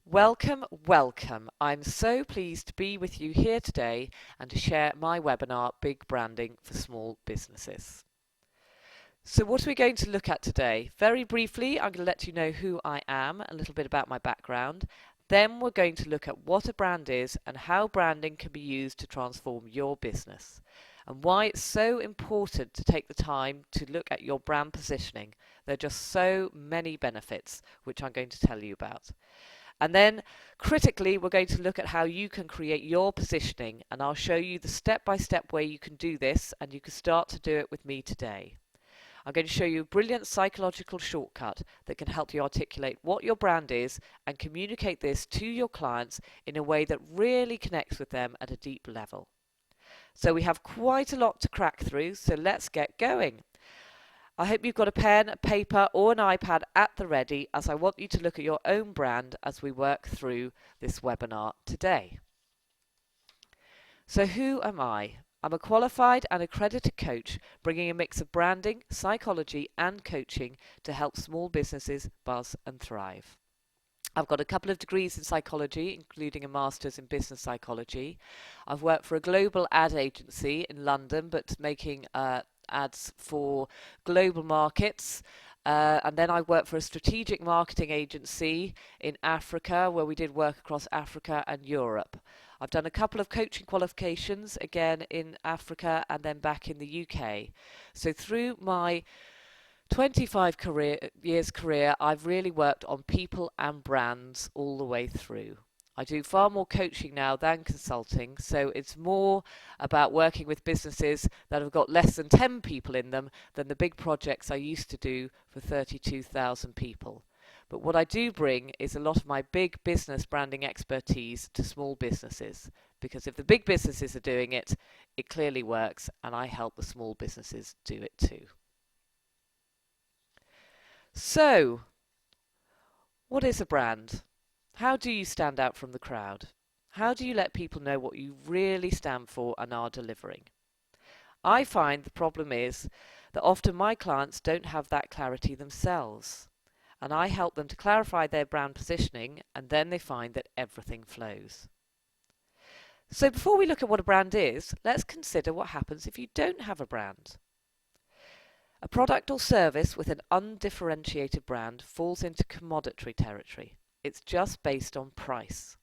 Welcome, welcome. I'm so pleased to be with you here today and to share my webinar, Big Branding for Small Businesses. So what are we going to look at today? Very briefly, I'm going to let you know who I am, a little bit about my background. Then we're going to look at what a brand is and how branding can be used to transform your business, and why it's so important to take the time to look at your brand positioning. There are just so many benefits, which I'm going to tell you about. And then critically, we're going to look at how you can create your positioning, and I'll show you the step-by-step way you can do this, and you can start to do it with me today. I'm going to show you a brilliant psychological shortcut that can help you articulate what your brand is and communicate this to your clients in a way that really connects with them at a deep level. So we have quite a lot to crack through, so let's get going. I hope you've got a pen, a paper or an iPad at the ready, as I want you to look at your own brand as we work through this webinar today. So who am I? I'm a qualified and accredited coach, bringing a mix of branding, psychology and coaching to help small businesses buzz and thrive. I've got a couple of degrees in psychology, including a master's in business psychology. I've worked for a global ad agency in London, but making ads for global markets. And then I worked for a strategic marketing agency in Africa, where we did work across Africa and Europe. I've done a couple of coaching qualifications, again in Africa and then back in the UK. So through my 25 years career, I've really worked on people and brands all the way through. I do far more coaching now than consulting, so it's more about working with businesses that have got less than 10 people in them than the big projects I used to do for 32,000 people. But what I do bring is a lot of my big business branding expertise to small businesses, because if the big businesses are doing it, it clearly works, and I help the small businesses do it too. So, what is a brand? How do you stand out from the crowd? How do you let people know what you really stand for and are delivering? I find the problem is that often my clients don't have that clarity themselves, and I help them to clarify their brand positioning, and then they find that everything flows. So before we look at what a brand is, let's consider what happens if you don't have a brand. A product or service with an undifferentiated brand falls into commodity territory. It's just based on price.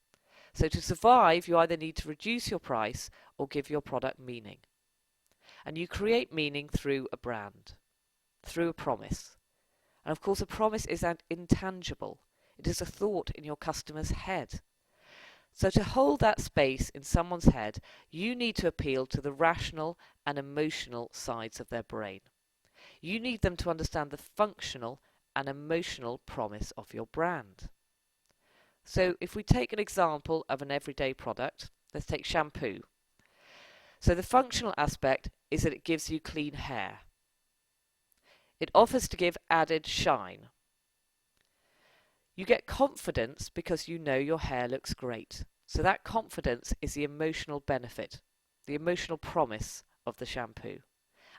So to survive, you either need to reduce your price or give your product meaning. And you create meaning through a brand, through a promise. And of course, a promise is intangible. It is a thought in your customer's head. So to hold that space in someone's head, you need to appeal to the rational and emotional sides of their brain. You need them to understand the functional and emotional promise of your brand. So if we take an example of an everyday product, let's take shampoo. So the functional aspect is that it gives you clean hair. It offers to give added shine. You get confidence because you know your hair looks great. So that confidence is the emotional benefit, the emotional promise of the shampoo.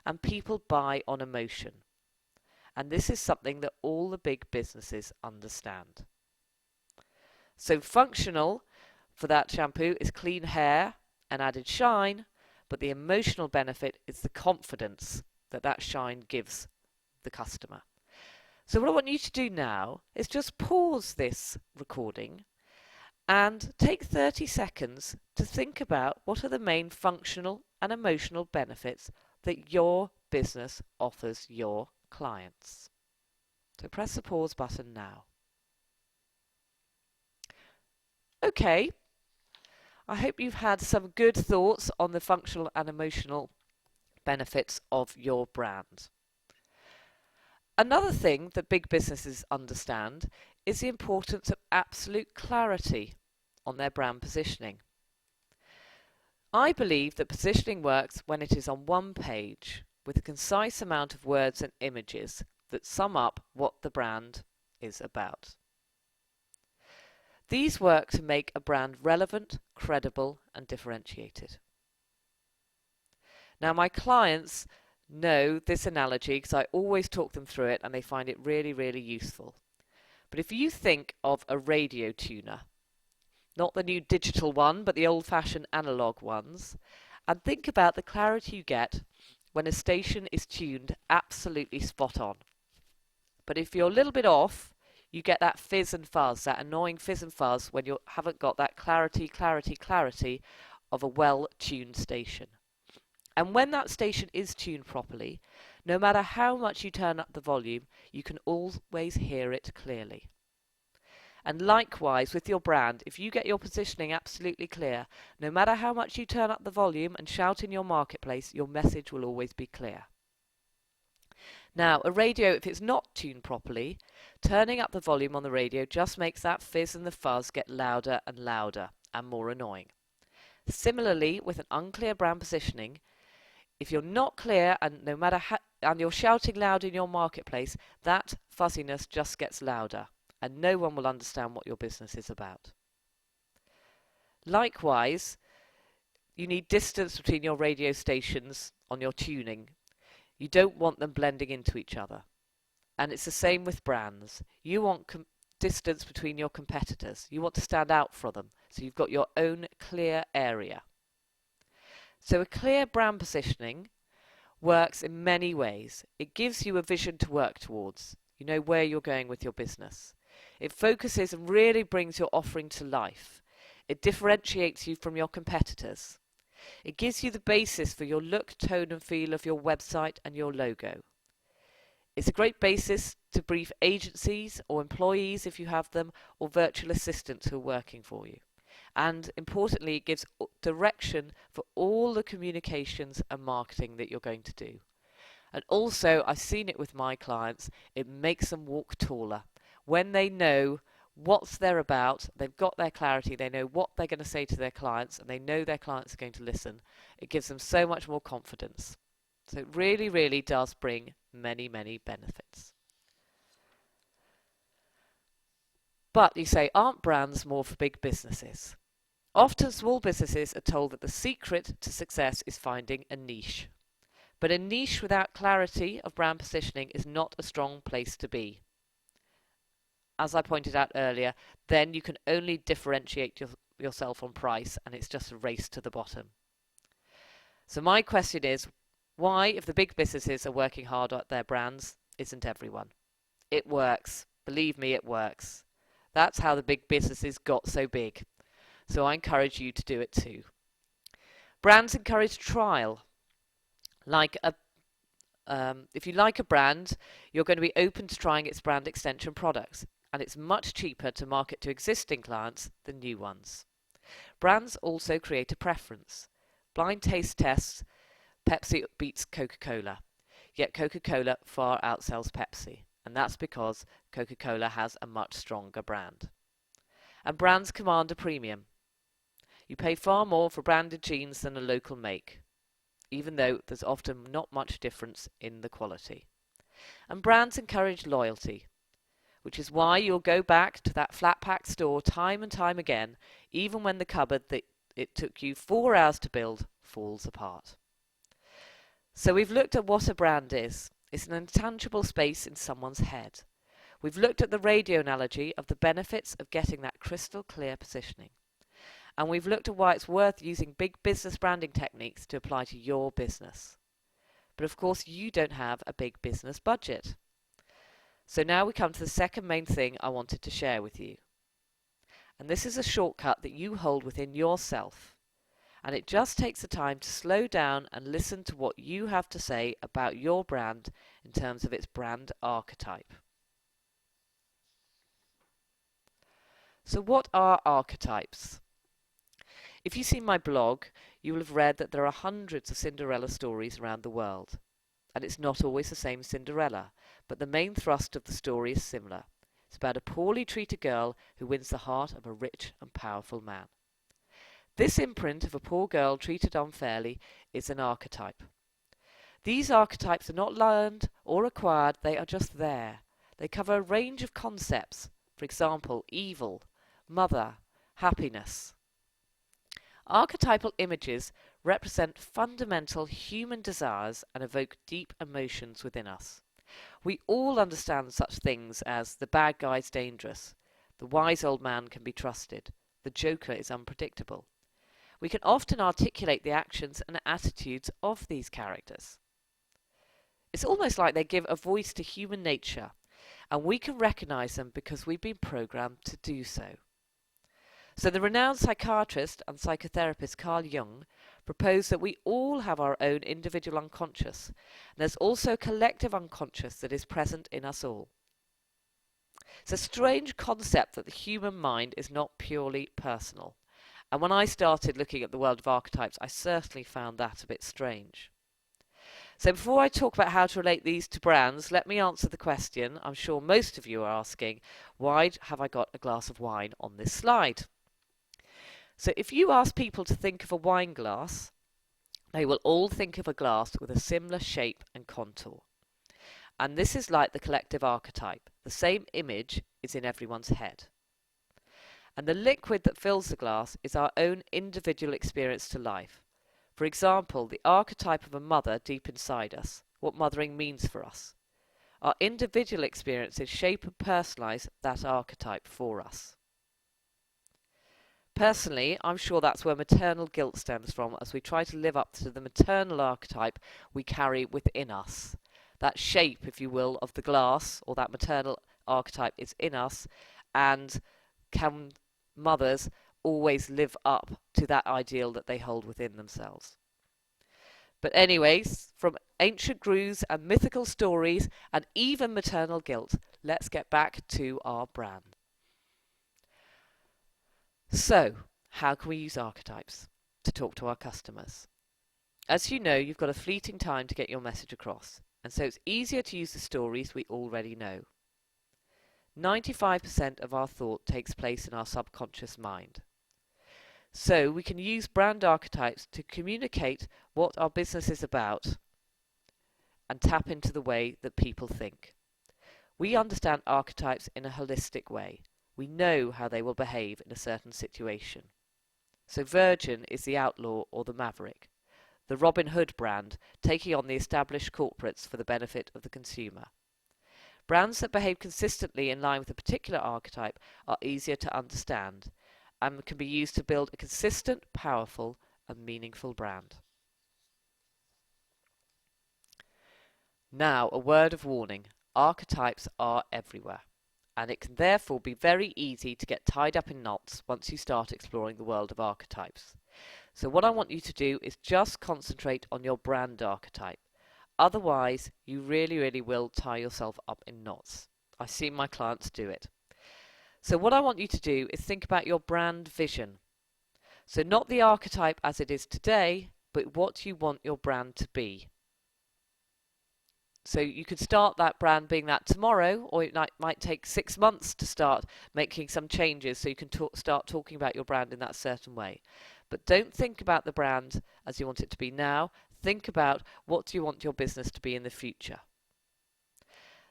And people buy on emotion. And this is something that all the big businesses understand. So functional for that shampoo is clean hair and added shine, but the emotional benefit is the confidence that that shine gives the customer. So what I want you to do now is just pause this recording and take 30 seconds to think about what are the main functional and emotional benefits that your business offers your clients. So press the pause button now. Okay, I hope you've had some good thoughts on the functional and emotional benefits of your brand. Another thing that big businesses understand is the importance of absolute clarity on their brand positioning. I believe that positioning works when it is on one page with a concise amount of words and images that sum up what the brand is about. These work to make a brand relevant, credible, and differentiated. Now, my clients know this analogy because I always talk them through it and they find it really, really useful. But if you think of a radio tuner, not the new digital one, but the old-fashioned analog ones, and think about the clarity you get when a station is tuned absolutely spot on. But if you're a little bit off, you get that fizz and fuzz, that annoying fizz and fuzz when you haven't got that clarity of a well-tuned station. And when that station is tuned properly, no matter how much you turn up the volume, you can always hear it clearly. And likewise with your brand, if you get your positioning absolutely clear, no matter how much you turn up the volume and shout in your marketplace, your message will always be clear. Now, a radio, if it's not tuned properly, turning up the volume on the radio just makes that fizz and the fuzz get louder and louder and more annoying. Similarly, with an unclear brand positioning, if you're not clear and no matter how, and you're shouting loud in your marketplace, that fuzziness just gets louder and no one will understand what your business is about. Likewise, you need distance between your radio stations on your tuning. You don't want them blending into each other. And it's the same with brands. You want distance between your competitors. You want to stand out from them. So you've got your own clear area. So a clear brand positioning works in many ways. It gives you a vision to work towards. You know where you're going with your business. It focuses and really brings your offering to life. It differentiates you from your competitors. It gives you the basis for your look, tone and feel of your website and your logo. It's a great basis to brief agencies or employees if you have them, or virtual assistants who are working for you. And importantly, it gives direction for all the communications and marketing that you're going to do. And also, I've seen it with my clients, it makes them walk taller. When they know what they're about, they've got their clarity, they know what they're going to say to their clients, and they know their clients are going to listen, it gives them so much more confidence. So it really, really does bring many, many benefits. But you say, aren't brands more for big businesses? Often small businesses are told that the secret to success is finding a niche. But a niche without clarity of brand positioning is not a strong place to be. As I pointed out earlier, then you can only differentiate yourself on price, and it's just a race to the bottom. So my question is, why, if the big businesses are working hard at their brands, isn't everyone? It works. Believe me, it works. That's how the big businesses got so big. So I encourage you to do it too. Brands encourage trial. If you like a brand, you're going to be open to trying its brand extension products, and it's much cheaper to market to existing clients than new ones. Brands also create a preference. Blind taste tests, Pepsi beats Coca-Cola, yet Coca-Cola far outsells Pepsi, and that's because Coca-Cola has a much stronger brand. And brands command a premium. You pay far more for branded jeans than a local make, even though there's often not much difference in the quality. And brands encourage loyalty, which is why you'll go back to that flat pack store time and time again, even when the cupboard that it took you 4 hours to build falls apart. So we've looked at what a brand is. It's an intangible space in someone's head. We've looked at the radio analogy of the benefits of getting that crystal clear positioning. And we've looked at why it's worth using big business branding techniques to apply to your business. But of course, you don't have a big business budget. So now we come to the second main thing I wanted to share with you. And this is a shortcut that you hold within yourself. And it just takes the time to slow down and listen to what you have to say about your brand in terms of its brand archetype. So what are archetypes? If you've seen my blog, you will have read that there are hundreds of Cinderella stories around the world. And it's not always the same Cinderella, but the main thrust of the story is similar. It's about a poorly treated girl who wins the heart of a rich and powerful man. This imprint of a poor girl treated unfairly is an archetype. These archetypes are not learned or acquired, they are just there. They cover a range of concepts, for example, evil, mother, happiness. Archetypal images represent fundamental human desires and evoke deep emotions within us. We all understand such things as the bad guy's dangerous, the wise old man can be trusted, The Joker is unpredictable. We can often articulate the actions and attitudes of these characters. It's almost like they give a voice to human nature, and we can recognize them because we've been programmed to do so. So the renowned psychiatrist and psychotherapist Carl Jung proposed that we all have our own individual unconscious, and there's also a collective unconscious that is present in us all. It's a strange concept that the human mind is not purely personal, and when I started looking at the world of archetypes, I certainly found that a bit strange. So before I talk about how to relate these to brands, let me answer the question I'm sure most of you are asking: why have I got a glass of wine on this slide? So if you ask people to think of a wine glass, they will all think of a glass with a similar shape and contour. And this is like the collective archetype. The same image is in everyone's head. And the liquid that fills the glass is our own individual experience to life. For example, the archetype of a mother deep inside us, what mothering means for us. Our individual experiences shape and personalise that archetype for us. Personally, I'm sure that's where maternal guilt stems from, as we try to live up to the maternal archetype we carry within us. That shape, if you will, of the glass, or that maternal archetype is in us, and can mothers always live up to that ideal that they hold within themselves? But anyways, from ancient grooves and mythical stories and even maternal guilt, let's get back to our brand. So, how can we use archetypes to talk to our customers? As you know, you've got a fleeting time to get your message across, and so it's easier to use the stories we already know. 95% of our thought takes place in our subconscious mind. So we can use brand archetypes to communicate what our business is about and tap into the way that people think. We understand archetypes in a holistic way. We know how they will behave in a certain situation. So Virgin is the outlaw or the maverick, the Robin Hood brand taking on the established corporates for the benefit of the consumer. Brands that behave consistently in line with a particular archetype are easier to understand and can be used to build a consistent, powerful and meaningful brand. Now, a word of warning. Archetypes are everywhere, and it can therefore be very easy to get tied up in knots once you start exploring the world of archetypes. So what I want you to do is just concentrate on your brand archetype. Otherwise, you really will tie yourself up in knots. I've seen my clients do it. So what I want you to do is think about your brand vision. So not the archetype as it is today, but what you want your brand to be. So you could start that brand being that tomorrow, or it might take 6 months to start making some changes so you can start talking about your brand in that certain way. But don't think about the brand as you want it to be now. Think about what do you want your business to be in the future.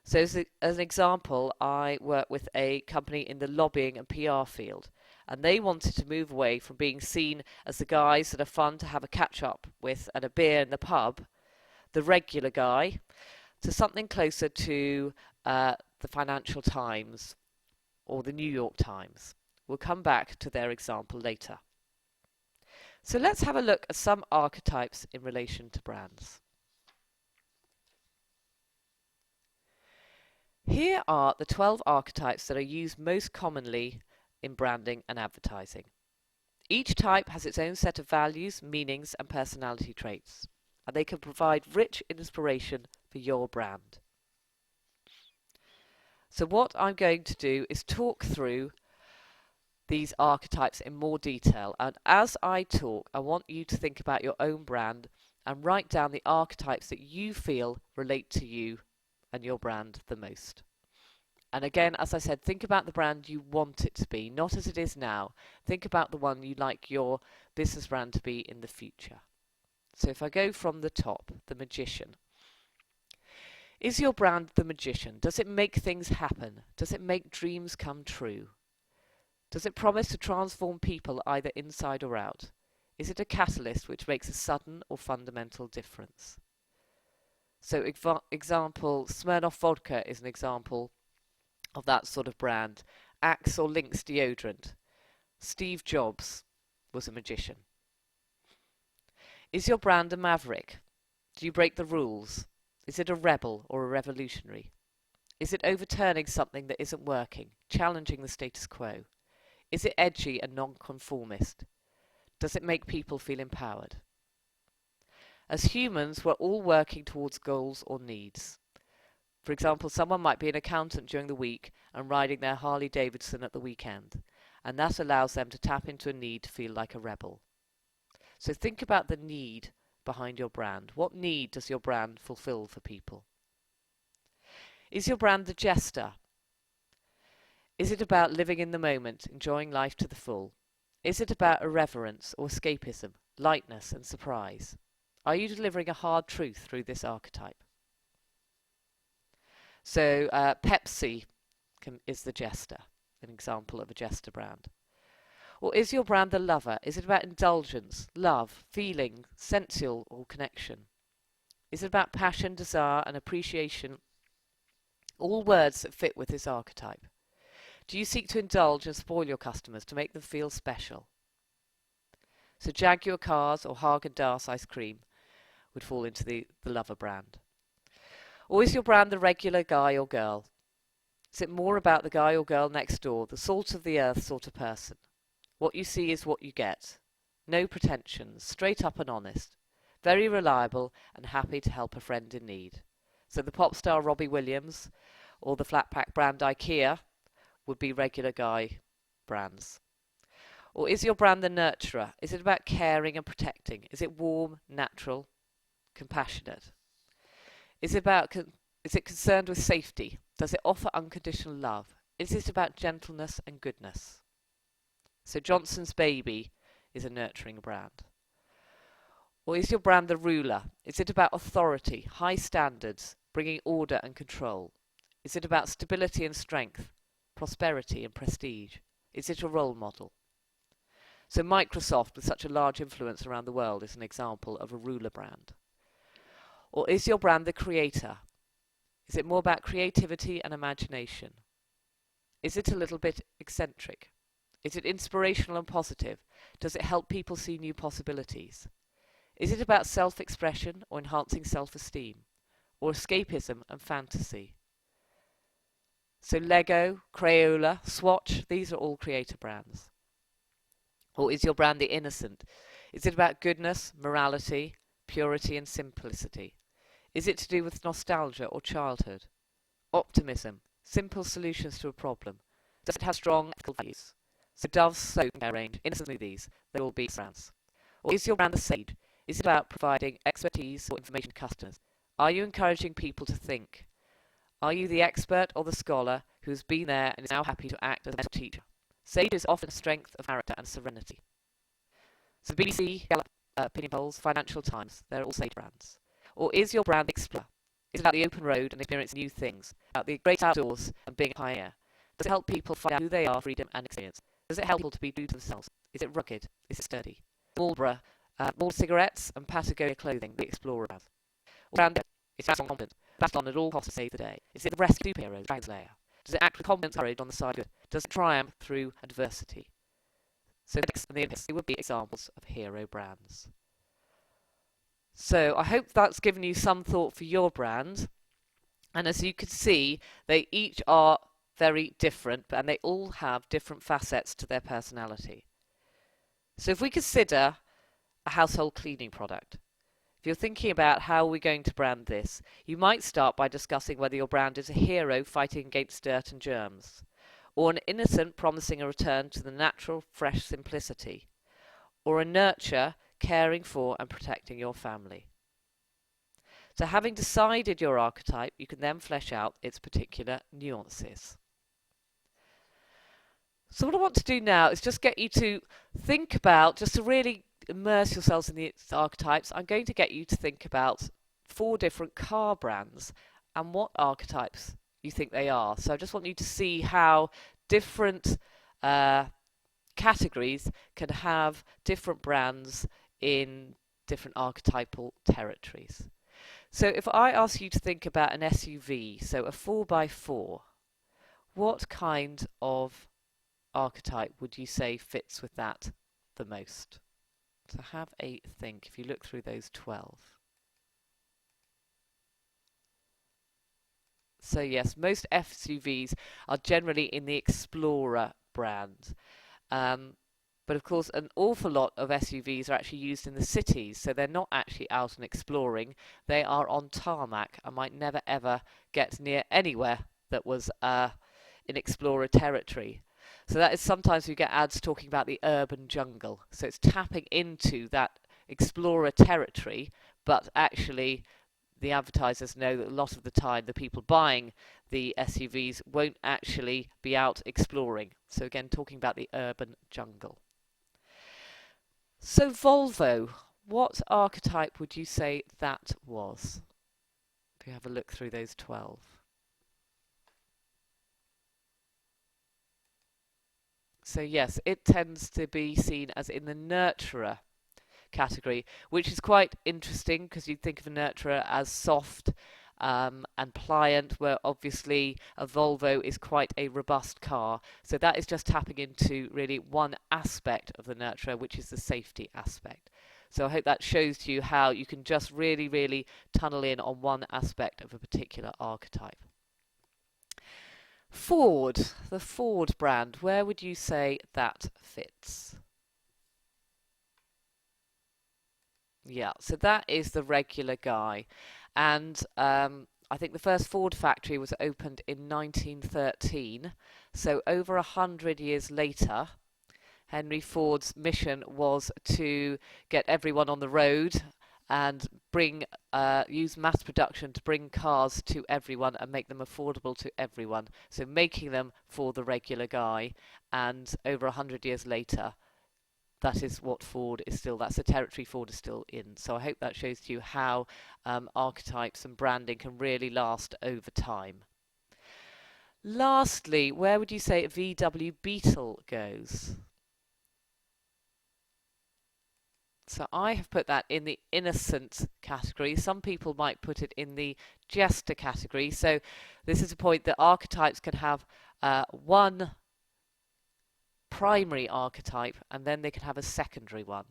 So as an example, I work with a company in the lobbying and PR field, and they wanted to move away from being seen as the guys that are fun to have a catch up with and a beer in the pub, the regular guy, to something closer to the Financial Times or the New York Times. We'll come back to their example later. So let's have a look at some archetypes in relation to brands. Here are the 12 archetypes that are used most commonly in branding and advertising. Each type has its own set of values, meanings and personality traits, and they can provide rich inspiration for your brand. So what I'm going to do is talk through these archetypes in more detail, and as I talk I want you to think about your own brand and write down the archetypes that you feel relate to you and your brand the most. And again, as I said, think about the brand you want it to be, not as it is now. Think about the one you like your business brand to be in the future. So if I go from the top, the magician. Is your brand the magician? Does it make things happen? Does it make dreams come true? Does it promise to transform people either inside or out? Is it a catalyst which makes a sudden or fundamental difference? So example, Smirnoff Vodka is an example of that sort of brand. Axe or Lynx deodorant. Steve Jobs was a magician. Is your brand a maverick? Do you break the rules? Is it a rebel or a revolutionary? Is it overturning something that isn't working, challenging the status quo? Is it edgy and nonconformist? Does it make people feel empowered? As humans, we're all working towards goals or needs. For example, someone might be an accountant during the week and riding their Harley Davidson at the weekend, and that allows them to tap into a need to feel like a rebel. So think about the need behind your brand. What need does your brand fulfill for people? Is your brand the jester? Is it about living in the moment, enjoying life to the full? Is it about irreverence or escapism, lightness and surprise? Are you delivering a hard truth through this archetype? So Pepsi is the jester, an example of a jester brand. Or is your brand the lover? Is it about indulgence, love, feeling, sensual or connection? Is it about passion, desire and appreciation? All words that fit with this archetype. Do you seek to indulge and spoil your customers to make them feel special? So Jaguar cars or Haagen-Dazs ice cream would fall into the lover brand. Or is your brand the regular guy or girl? Is it more about the guy or girl next door, the salt of the earth sort of person? What you see is what you get. No pretensions, straight up and honest. Very reliable and happy to help a friend in need. So the pop star Robbie Williams or the flat pack brand IKEA would be regular guy brands. Or is your brand the nurturer? Is it about caring and protecting? Is it warm, natural, compassionate? Is it concerned with safety? Does it offer unconditional love? Is it about gentleness and goodness? So Johnson's Baby is a nurturing brand. Or is your brand the ruler? Is it about authority, high standards, bringing order and control? Is it about stability and strength, prosperity and prestige? Is it a role model? So Microsoft, with such a large influence around the world, is an example of a ruler brand. Or is your brand the creator? Is it more about creativity and imagination? Is it a little bit eccentric? Is it inspirational and positive? Does it help people see new possibilities? Is it about self-expression or enhancing self-esteem? Or escapism and fantasy? So Lego, Crayola, Swatch, these are all creator brands. Or is your brand the innocent? Is it about goodness, morality, purity and simplicity? Is it to do with nostalgia or childhood? Optimism, simple solutions to a problem. Does it have strong ethical values? So Dove's soap care range, innocent smoothies, they will be brands. Or is your brand the sage? Is it about providing expertise or information to customers? Are you encouraging people to think? Are you the expert or the scholar who's been there and is now happy to act as a mentor teacher? Sage is often a strength of character and serenity. So BBC, Gallup, Opinion Polls, Financial Times, they're all sage brands. Or is your brand the explorer? Is it about the open road and experiencing new things, about the great outdoors and being a pioneer? Does it help people find out who they are, freedom and experience? Does it help people to be true to themselves? Is it rugged? Is it sturdy? Marlboro, Marlboro cigarettes and Patagonia clothing, the explorer brand. Or brand is fast and confident, battle on at all costs to save the day. Is it the rescue superhero, Dragon Slayer? Does it act with confidence and courage on the side of good? Does it triumph through adversity? So next and the Olympics would be examples of hero brands. So I hope that's given you some thought for your brand. And as you can see, they each are very different and they all have different facets to their personality. So if we consider a household cleaning product, if you're thinking about how we're going to brand this, you might start by discussing whether your brand is a hero fighting against dirt and germs, or an innocent promising a return to the natural, fresh simplicity, or a nurture caring for and protecting your family. So having decided your archetype, you can then flesh out its particular nuances. So what I want to do now is just get you to think about, just to really immerse yourselves in the archetypes, I'm going to get you to think about 4 different car brands and what archetypes you think they are. So I just want you to see how different categories can have different brands in different archetypal territories. So if I ask you to think about an SUV, so a 4x4, what kind of archetype would you say fits with that the most? So have a think if you look through those 12. So yes, most SUVs are generally in the Explorer brand. Um, but of course, an awful lot of SUVs are actually used in the cities, so they're not actually out and exploring. They are on tarmac and might never ever get near anywhere that was in Explorer territory. So that is sometimes we get ads talking about the urban jungle. So it's tapping into that Explorer territory, but actually the advertisers know that a lot of the time the people buying the SUVs won't actually be out exploring. So again, talking about the urban jungle. So Volvo, what archetype would you say that was? If you have a look through those 12. So yes, it tends to be seen as in the nurturer category, which is quite interesting because you'd think of a nurturer as soft and pliant, where obviously a Volvo is quite a robust car. So that is just tapping into really one aspect of the nurturer, which is the safety aspect. So I hope that shows to you how you can just really, really tunnel in on one aspect of a particular archetype. Ford, the Ford brand, where would you say that fits? Yeah, so that is the regular guy. And I think the first Ford factory was opened in 1913. So over 100 years later, Henry Ford's mission was to get everyone on the road and use mass production to bring cars to everyone and make them affordable to everyone. So making them for the regular guy. And over 100 years later, that is what Ford is still, that's the territory Ford is still in. So I hope that shows to you how archetypes and branding can really last over time. Lastly, where would you say VW Beetle goes? So I have put that in the innocent category. Some people might put it in the jester category. So this is a point that archetypes can have one primary archetype and then they can have a secondary one.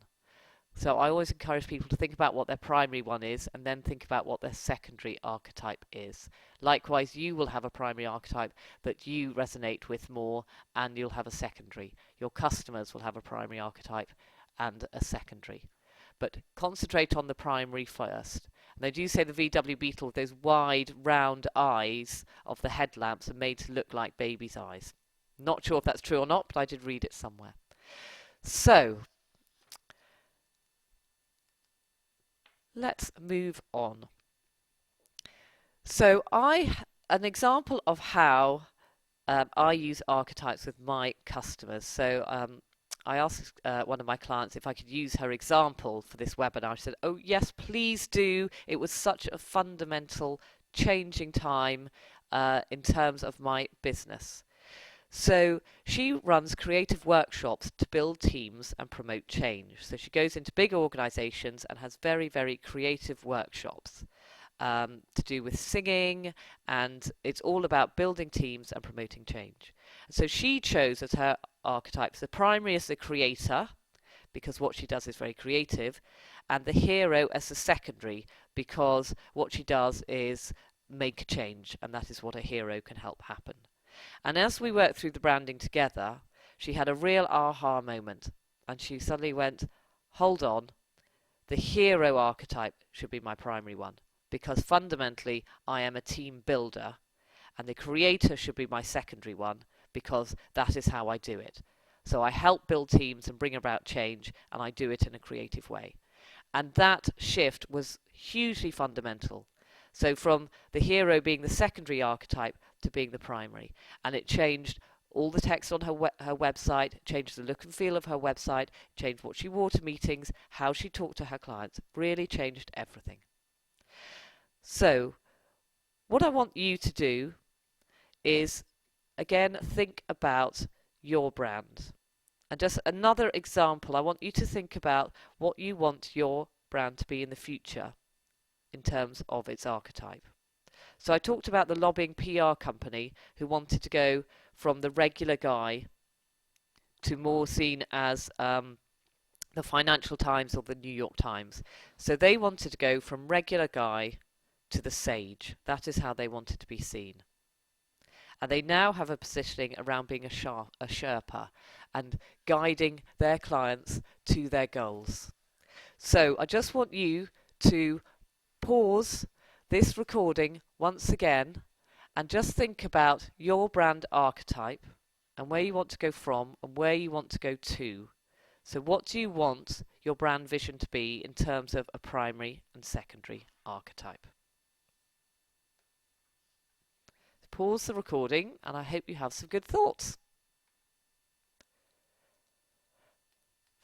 So I always encourage people to think about what their primary one is and then think about what their secondary archetype is. Likewise, you will have a primary archetype that you resonate with more and you'll have a secondary. Your customers will have a primary archetype and a secondary. But concentrate on the primary first. And they do say the VW Beetle with those wide round eyes of the headlamps are made to look like baby's eyes. Not sure if that's true or not, but I did read it somewhere. So let's move on. So an example of how I use archetypes with my customers. So I asked one of my clients if I could use her example for this webinar. She said, "Oh yes, please do. It was such a fundamental changing time in terms of my business." So she runs creative workshops to build teams and promote change. So she goes into big organizations and has very, very creative workshops to do with singing, and it's all about building teams and promoting change. So she chose as her archetypes the primary as the creator, because what she does is very creative, and the hero as the secondary, because what she does is make a change, and that is what a hero can help happen. And as we worked through the branding together, she had a real aha moment, and she suddenly went, hold on, the hero archetype should be my primary one, because fundamentally I am a team builder, and the creator should be my secondary one, because that is how I do it. So I help build teams and bring about change, and I do it in a creative way. And that shift was hugely fundamental. So from the hero being the secondary archetype to being the primary. And it changed all the text on her website, changed the look and feel of her website, changed what she wore to meetings, how she talked to her clients, really changed everything. So what I want you to do is, again, think about your brand. And just another example, I want you to think about what you want your brand to be in the future in terms of its archetype. So I talked about the lobbying PR company who wanted to go from the regular guy to more seen as the Financial Times or the New York Times. So they wanted to go from regular guy to the sage. That is how they wanted to be seen. And they now have a positioning around being a Sherpa and guiding their clients to their goals. So I just want you to pause this recording once again and just think about your brand archetype and where you want to go from and where you want to go to. So what do you want your brand vision to be in terms of a primary and secondary archetype? Pause the recording and I hope you have some good thoughts.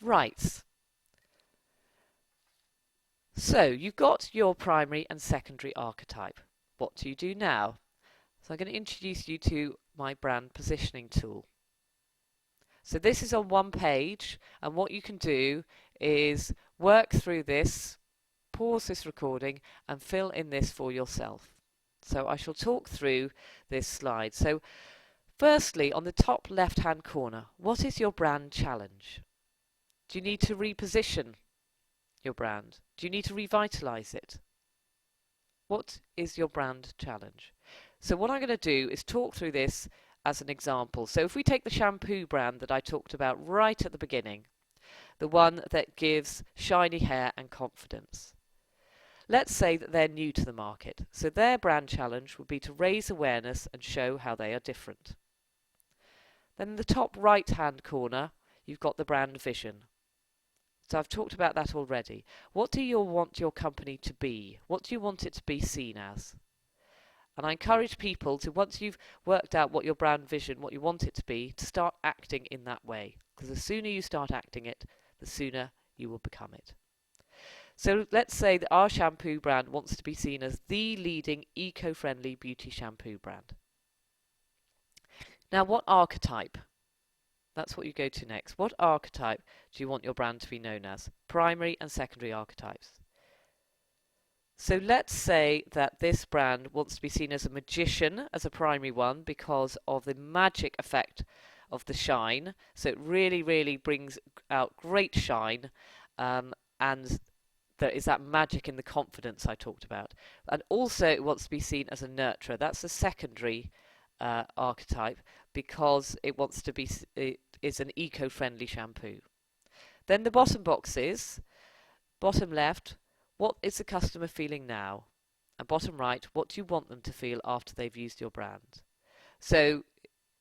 Right. So you've got your primary and secondary archetype. What do you do now? So I'm going to introduce you to my brand positioning tool. So this is on one page, and what you can do is work through this, pause this recording and fill in this for yourself. So I shall talk through this slide. So firstly, on the top left hand corner, what is your brand challenge? Do you need to reposition your brand? Do you need to revitalize it? What is your brand challenge? So what I'm going to do is talk through this as an example. So if we take the shampoo brand that I talked about right at the beginning, the one that gives shiny hair and confidence. Let's say that they're new to the market, so their brand challenge would be to raise awareness and show how they are different. Then in the top right hand corner, you've got the brand vision. So I've talked about that already. What do you want your company to be? What do you want it to be seen as? And I encourage people to, once you've worked out what your brand vision, what you want it to be, to start acting in that way. Because the sooner you start acting it, the sooner you will become it. So let's say that our shampoo brand wants to be seen as the leading eco-friendly beauty shampoo brand. Now, what archetype? That's what you go to next. What archetype do you want your brand to be known as? Primary and secondary archetypes. So let's say that this brand wants to be seen as a magician, as a primary one, because of the magic effect of the shine. So it really, really brings out great shine, and there is that magic in the confidence I talked about. And also it wants to be seen as a nurturer. That's the secondary archetype, because it wants to be, it is an eco-friendly shampoo. Then the bottom boxes, bottom left, what is the customer feeling now? And bottom right, what do you want them to feel after they've used your brand? So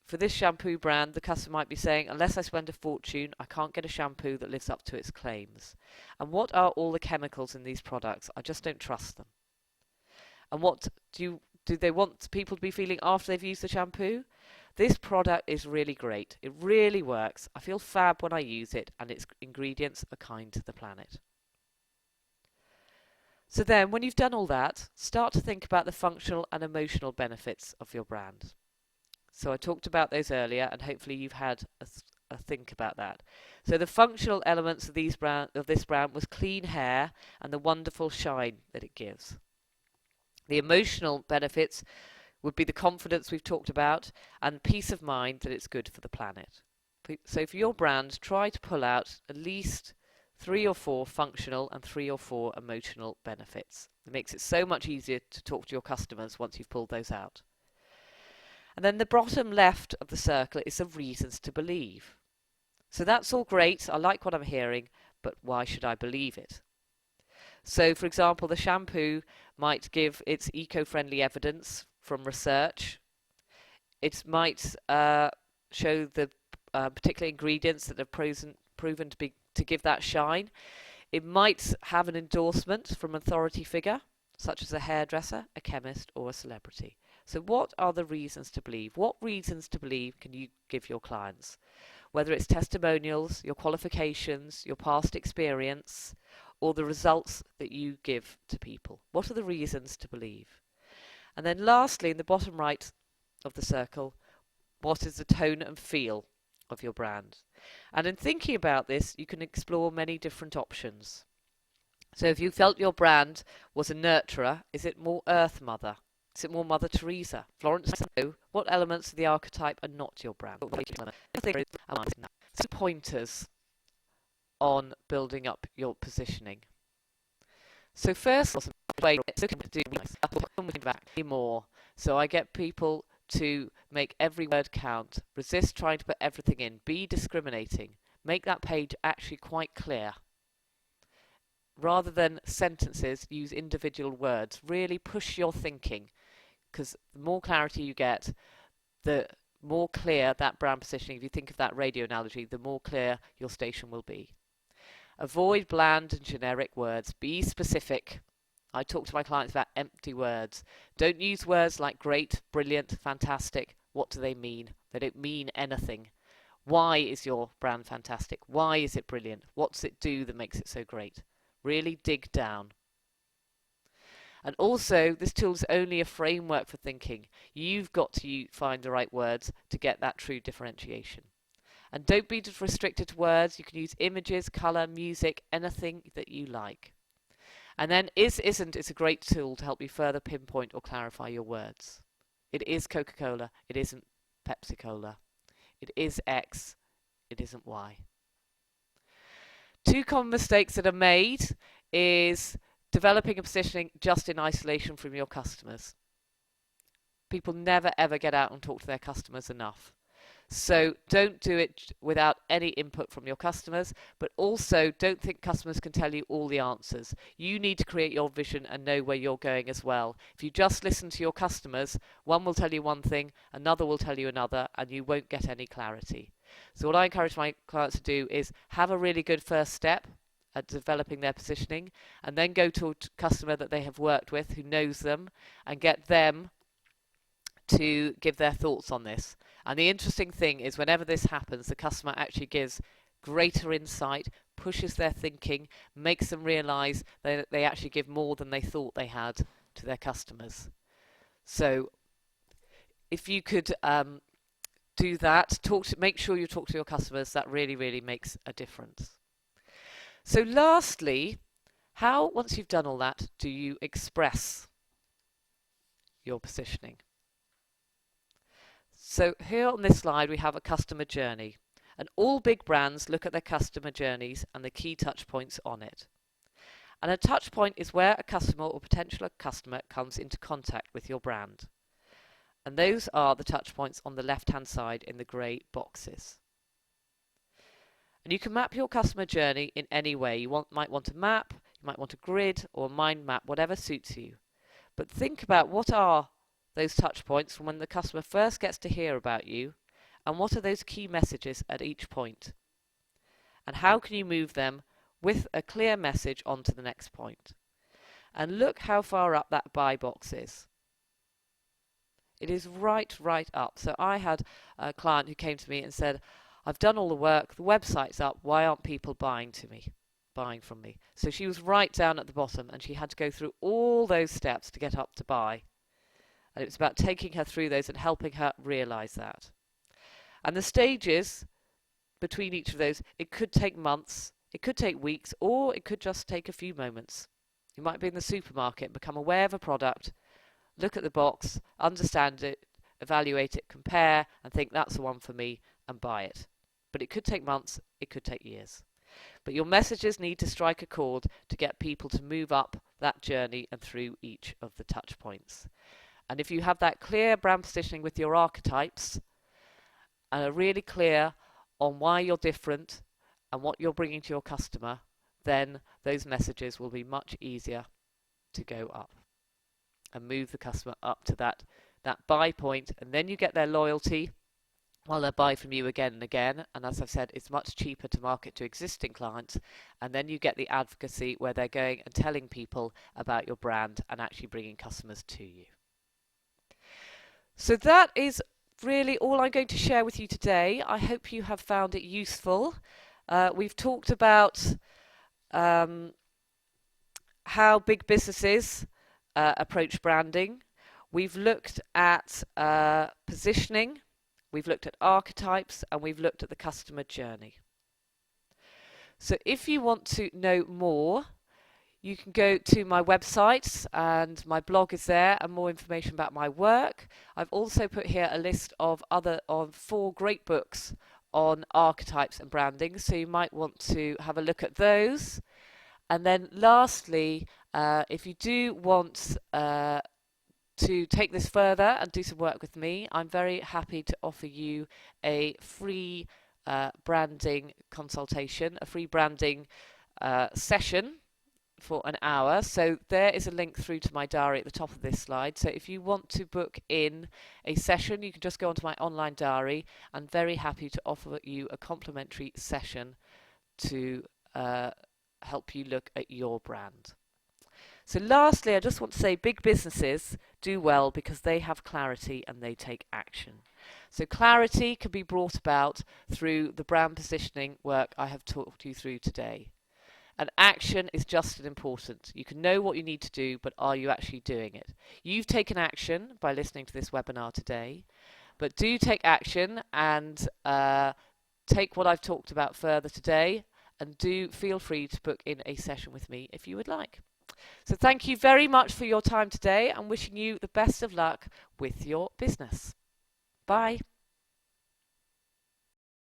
for this shampoo brand, the customer might be saying, unless I spend a fortune, I can't get a shampoo that lives up to its claims. And what are all the chemicals in these products? I just don't trust them. And what do they want people to be feeling after they've used the shampoo? This product is really great. It really works. I feel fab when I use it, and its ingredients are kind to the planet. So then, when you've done all that, start to think about the functional and emotional benefits of your brand. So I talked about those earlier, and hopefully you've had a think about that. So the functional elements of this brand was clean hair and the wonderful shine that it gives. The emotional benefits would be the confidence we've talked about and peace of mind that it's good for the planet. So for your brand, try to pull out at least 3 or 4 functional and 3 or 4 emotional benefits. It makes it so much easier to talk to your customers once you've pulled those out. And then the bottom left of the circle is the reasons to believe. So that's all great. I like what I'm hearing, but why should I believe it? So, for example, the shampoo might give its eco-friendly evidence from research. It might show the particular ingredients that are proven to give that shine. It might have an endorsement from an authority figure, such as a hairdresser, a chemist, or a celebrity. So what are the reasons to believe? What reasons to believe can you give your clients? Whether it's testimonials, your qualifications, your past experience, or the results that you give to people. What are the reasons to believe? And then lastly, in the bottom right of the circle, what is the tone and feel of your brand? And in thinking about this, you can explore many different options. So if you felt your brand was a nurturer, is it more Earth Mother? Is it more Mother Teresa? Florence, what elements of the archetype are not your brand? Some pointers on building up your positioning. So first, way to do back more. So I get people to make every word count. Resist trying to put everything in. Be discriminating. Make that page actually quite clear. Rather than sentences, use individual words. Really push your thinking, because the more clarity you get, the more clear that brand positioning, if you think of that radio analogy, the more clear your station will be. Avoid bland and generic words. Be specific. I talk to my clients about empty words. Don't use words like great, brilliant, fantastic. What do they mean? They don't mean anything. Why is your brand fantastic? Why is it brilliant? What does it do that makes it so great? Really dig down. And also, this tool is only a framework for thinking. You've got to find the right words to get that true differentiation. And don't be just restricted to words. You can use images, colour, music, anything that you like. And then isn't is a great tool to help you further pinpoint or clarify your words. It is Coca-Cola. It isn't Pepsi-Cola. It is X. It isn't Y. Two common mistakes that are made is developing a positioning just in isolation from your customers. People never ever get out and talk to their customers enough. So don't do it without any input from your customers, but also don't think customers can tell you all the answers. You need to create your vision and know where you're going as well. If you just listen to your customers, one will tell you one thing, another will tell you another, and you won't get any clarity. So what I encourage my clients to do is have a really good first step at developing their positioning, and then go to a customer that they have worked with who knows them and get them to give their thoughts on this. And the interesting thing is whenever this happens, the customer actually gives greater insight, pushes their thinking, makes them realise that they actually give more than they thought they had to their customers. So if you could do that, make sure you talk to your customers, that really, really makes a difference. So lastly, how, once you've done all that, do you express your positioning? So here on this slide we have a customer journey, and all big brands look at their customer journeys and the key touch points on it. And a touch point is where a customer or potential customer comes into contact with your brand. And those are the touch points on the left hand side in the grey boxes. And you can map your customer journey in any way. You might want a map, you might want a grid or a mind map, whatever suits you. But think about what are those touch points from when the customer first gets to hear about you, and what are those key messages at each point, and how can you move them with a clear message on to the next point. And look how far up that buy box is. It is right up. So I had a client who came to me and said, I've done all the work, the website's up, why aren't people buying from me? So she was right down at the bottom, and she had to go through all those steps to get up to buy. And it was about taking her through those and helping her realise that. And the stages between each of those, it could take months, it could take weeks, or it could just take a few moments. You might be in the supermarket and become aware of a product, look at the box, understand it, evaluate it, compare, and think that's the one for me, and buy it. But it could take months, it could take years. But your messages need to strike a chord to get people to move up that journey and through each of the touch points. And if you have that clear brand positioning with your archetypes and are really clear on why you're different and what you're bringing to your customer, then those messages will be much easier to go up and move the customer up to that buy point. And then you get their loyalty while they buy from you again and again. And as I've said, it's much cheaper to market to existing clients. And then you get the advocacy where they're going and telling people about your brand and actually bringing customers to you. So that is really all I'm going to share with you today. I hope you have found it useful. We've talked about how big businesses approach branding. We've looked at positioning, we've looked at archetypes, and we've looked at the customer journey. So if you want to know more, you can go to my website, and my blog is there, and more information about my work. I've also put here a list of 4 great books on archetypes and branding, so you might want to have a look at those. And then lastly, if you do want to take this further and do some work with me, I'm very happy to offer you a free branding consultation, a free branding session for an hour. So there is a link through to my diary at the top of this slide. So if you want to book in a session, you can just go onto my online diary. I'm very happy to offer you a complimentary session to help you look at your brand. So lastly, I just want to say big businesses do well because they have clarity and they take action. So clarity can be brought about through the brand positioning work I have talked you through today. And action is just as important. You can know what you need to do, but are you actually doing it? You've taken action by listening to this webinar today, but do take action and take what I've talked about further today, and do feel free to book in a session with me if you would like. So thank you very much for your time today, and wishing you the best of luck with your business. Bye.